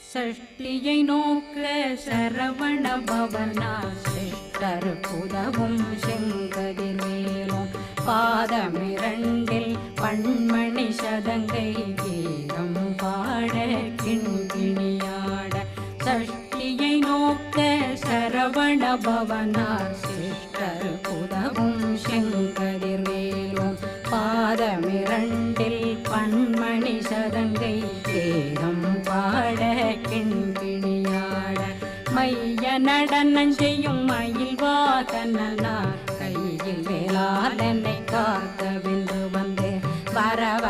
சஷ்டியை நோக்க சரவண பவனா சிஷ்டர் புதவும் செங்கதிர்வேலும் பாதமிரண்டில் பண்மணி சதங்கை கீதம் பாட கிண்கிணியாட சஷ்டியை நோக்க சரவண பவனா சிஷ்டர் புதவும் செங்கதிர்வேலும் பாதமிரண்டில் பண்மணி சதங்கை கீதம் பாட கிண்கிணியாட மைய நடனம் செய்யும் மயில் வாகனார் கையில் வேளாளனை காக்க வென்று வந்து வரவ